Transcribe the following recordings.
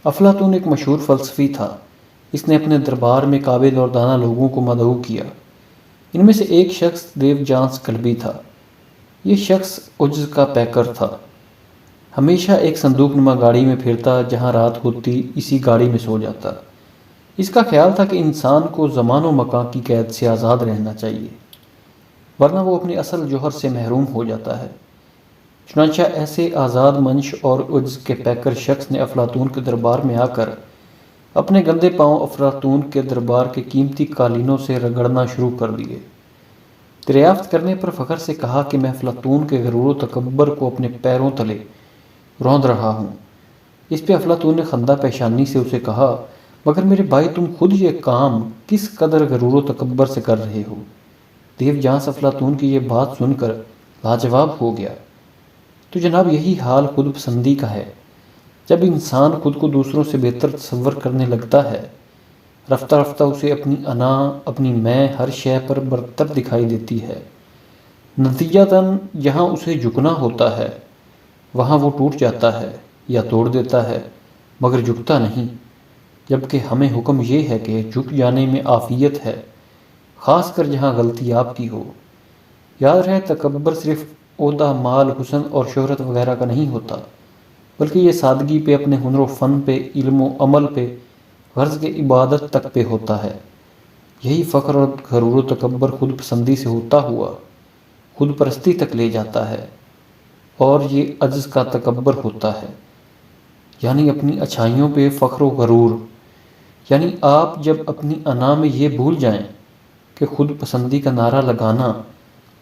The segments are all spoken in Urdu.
افلاطون ایک مشہور فلسفی تھا۔ اس نے اپنے دربار میں قابل اور دانا لوگوں کو مدعو کیا۔ ان میں سے ایک شخص ڈیوجانس کلبی تھا۔ یہ شخص عجز کا پیکر تھا۔ ہمیشہ ایک صندوق نما گاڑی میں پھرتا، جہاں رات ہوتی اسی گاڑی میں سو جاتا۔ اس کا خیال تھا کہ انسان کو زمان و مکان کی قید سے آزاد رہنا چاہیے، ورنہ وہ اپنے اصل جوہر سے محروم ہو جاتا ہے۔ چنانچہ ایسے آزاد منش اور عجز کے پیکر شخص نے افلاطون کے دربار میں آ کر اپنے گندے پاؤں افلاطون کے دربار کے قیمتی قالینوں سے رگڑنا شروع کر دیے۔ دریافت کرنے پر فخر سے کہا کہ میں افلاطون کے غرور و تکبر کو اپنے پیروں تلے روند رہا ہوں۔ اس پہ افلاطون نے خندہ پیشانی سے اسے کہا، مگر میرے بھائی، تم خود یہ کام کس قدر غرور و تکبر سے کر رہے ہو؟ ڈیوجانس افلاطون کی یہ بات سن کر لاجواب ہو گیا۔ تو جناب، یہی حال خود پسندی کا ہے۔ جب انسان خود کو دوسروں سے بہتر تصور کرنے لگتا ہے، رفتہ رفتہ اسے اپنی انا، اپنی میں ہر شے پر برتر دکھائی دیتی ہے۔ نتیجتاً جہاں اسے جھکنا ہوتا ہے وہاں وہ ٹوٹ جاتا ہے یا توڑ دیتا ہے، مگر جھکتا نہیں، جبکہ ہمیں حکم یہ ہے کہ جھک جانے میں عافیت ہے، خاص کر جہاں غلطی آپ کی ہو۔ یاد رہے، تکبر صرف عہدہ، مال، حسن اور شہرت وغیرہ کا نہیں ہوتا، بلکہ یہ سادگی پہ، اپنے ہنر و فن پہ، علم و عمل پہ، غرض کے عبادت تک پہ ہوتا ہے۔ یہی فخر اور غرور و تکبر خود پسندی سے ہوتا ہوا خود پرستی تک لے جاتا ہے، اور یہ عجز کا تکبر ہوتا ہے، یعنی اپنی اچھائیوں پہ فخر و غرور۔ یعنی آپ جب اپنی انا میں یہ بھول جائیں کہ خود پسندی کا نعرہ لگانا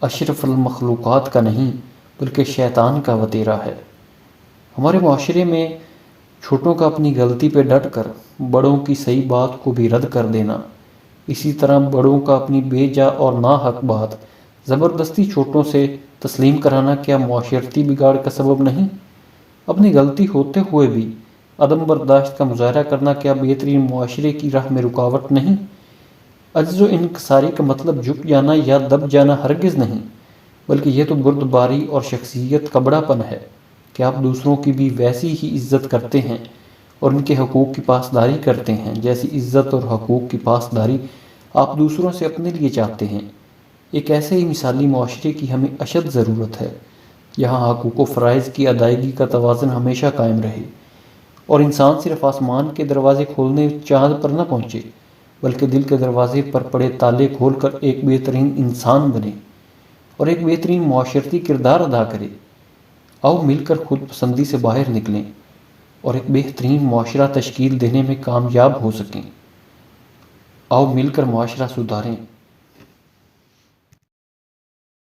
اشرف المخلوقات کا نہیں بلکہ شیطان کا وتیرہ ہے۔ ہمارے معاشرے میں چھوٹوں کا اپنی غلطی پہ ڈٹ کر بڑوں کی صحیح بات کو بھی رد کر دینا، اسی طرح بڑوں کا اپنی بے جا اور ناحق بات زبردستی چھوٹوں سے تسلیم کرانا کیا معاشرتی بگاڑ کا سبب نہیں؟ اپنی غلطی ہوتے ہوئے بھی عدم برداشت کا مظاہرہ کرنا کیا بہترین معاشرے کی راہ میں رکاوٹ نہیں؟ عجز و انکساری کا مطلب جھک جانا یا دب جانا ہرگز نہیں، بلکہ یہ تو بردباری اور شخصیت کا بڑا پن ہے کہ آپ دوسروں کی بھی ویسی ہی عزت کرتے ہیں اور ان کے حقوق کی پاسداری کرتے ہیں جیسی عزت اور حقوق کی پاسداری آپ دوسروں سے اپنے لیے چاہتے ہیں۔ ایک ایسے ہی مثالی معاشرے کی ہمیں اشد ضرورت ہے، جہاں حقوق و فرائض کی ادائیگی کا توازن ہمیشہ قائم رہے، اور انسان صرف آسمان کے دروازے کھولنے چاند پر نہ پہنچے، بلکہ دل کے دروازے پر پڑے تالے کھول کر ایک بہترین انسان بنے اور ایک بہترین معاشرتی کردار ادا کرے۔ آؤ مل کر خود پسندی سے باہر نکلیں اور ایک بہترین معاشرہ تشکیل دینے میں کامیاب ہو سکیں۔ آؤ مل کر معاشرہ سدھاریں۔